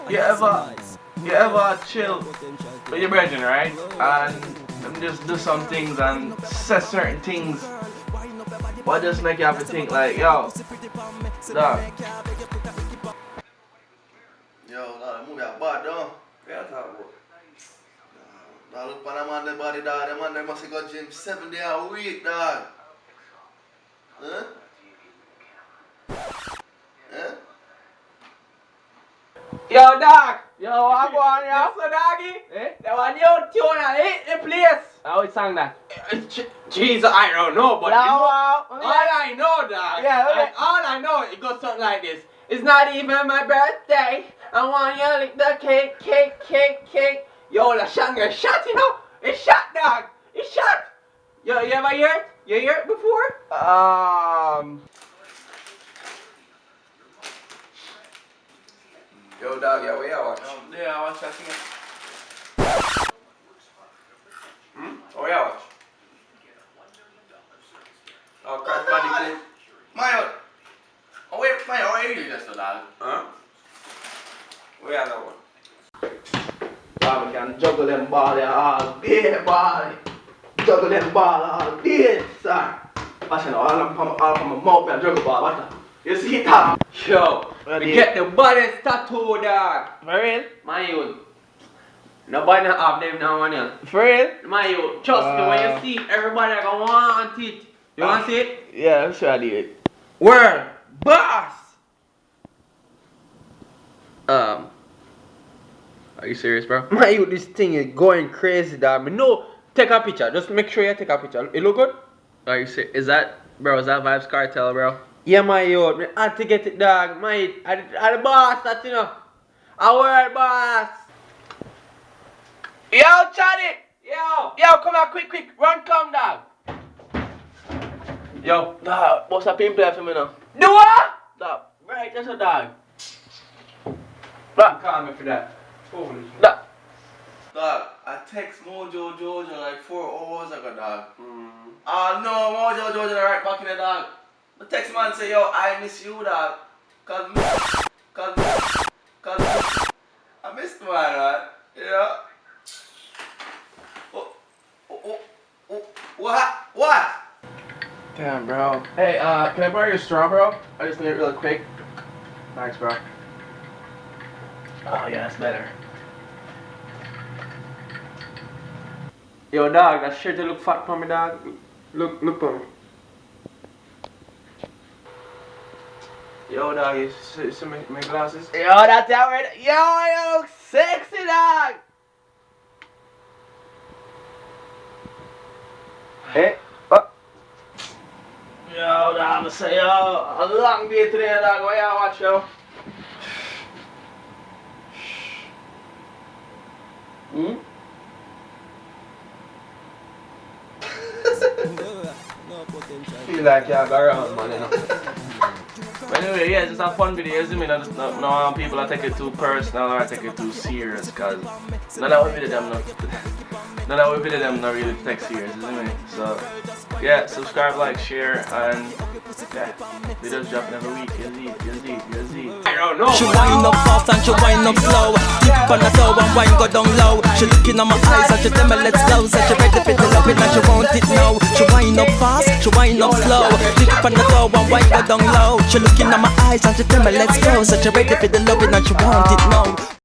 You ever chill with your brethren, right? And them just do some things and say certain things. What just make you have to think like, yo, dog. Yo, dog, move that bad, dog. Yeah, talk about. Dog, look on that man, body, dog. That man, they must go gym 7 days a week, dog. Huh? Huh? Yo, dog! Yo, I go on here. So, doggy? Eh? That one new tune and hit the place. How it sang that? Jesus, I don't know, but all I know, dog. Yeah, all I know, it goes something like this. It's not even my birthday. I want you to lick the cake. Yo, the song is shot, you know? It's shot, dog. It's shot. Yo, you ever hear it? You hear it before? Yo, dog, yeah, where you watch? Yeah, I watch that thing. Oh, yeah, watch. Oh, Crash Bandicoot. Mayo. Oh, wait, Mayo, how are you just, dog? Huh? Where you that one? Dog, we can juggle them ball all day, boy. Juggle them ball all day, sir. Watch it, all from my mouth and juggle ball, watch that. You see that? Yo, we get the baddest tattoo, dog. For real? My youth. Nobody have them now on here. For real? My youth. Trust me, when you see it, everybody gonna want it. You want to see it? Yeah, I'm sure I did. World boss. Are you serious, bro? My youth, this thing is going crazy, dog. No, take a picture. Just make sure you take a picture. It look good? Are you serious? Is that Vibes Cartel, bro? Yeah, my youth. I had to get it, dog. My youth. I the boss, that you know. A world boss. Yo, Charlie! Yo, come here, quick, run, come, dog. Yo, dog, what's a pin play for me now? Do what? Dog, right, that's a dog. Dog, call me for that. Holy shit. Dog. Dog, I text Mojo Jojo like 4 hours ago, dog. Oh no, Mojo Jojo right back in the dog. The text man say, yo, I miss you, dog. Cause I missed man, right? Yeah. What? Damn, bro. Hey, can I borrow your straw, bro? I just need it really quick. Thanks, bro. Oh, yeah, that's better. Yo, dog, that shirt look fat for me, dog. Look for me. Yo, dog, you see my glasses? Yo, that's how it. Yo, you look sexy, dog. Hey, Yo, dog, I'ma say, yo, a long day today, dog. Why you watch, yo? Feel like y'all go around, man, you know. But anyway, yeah, it's just a fun video, isn't it? No want people to take it too personal or take it too serious, cause none of our video them not really take serious, isn't it? So yeah, subscribe, like, share, and yeah, videos dropping every week. You'll see. I don't know. She wind up fast and she wind up slow. Dip on the toe and wine go down low. She looking at my eyes and she tell me let's go. So she ready for the loving and she want it now. She wind up fast, she wind up slow. Dip on the toe and wine go down low. She looking at my eyes and she tell me let's go. So she ready for the loving and she want it now.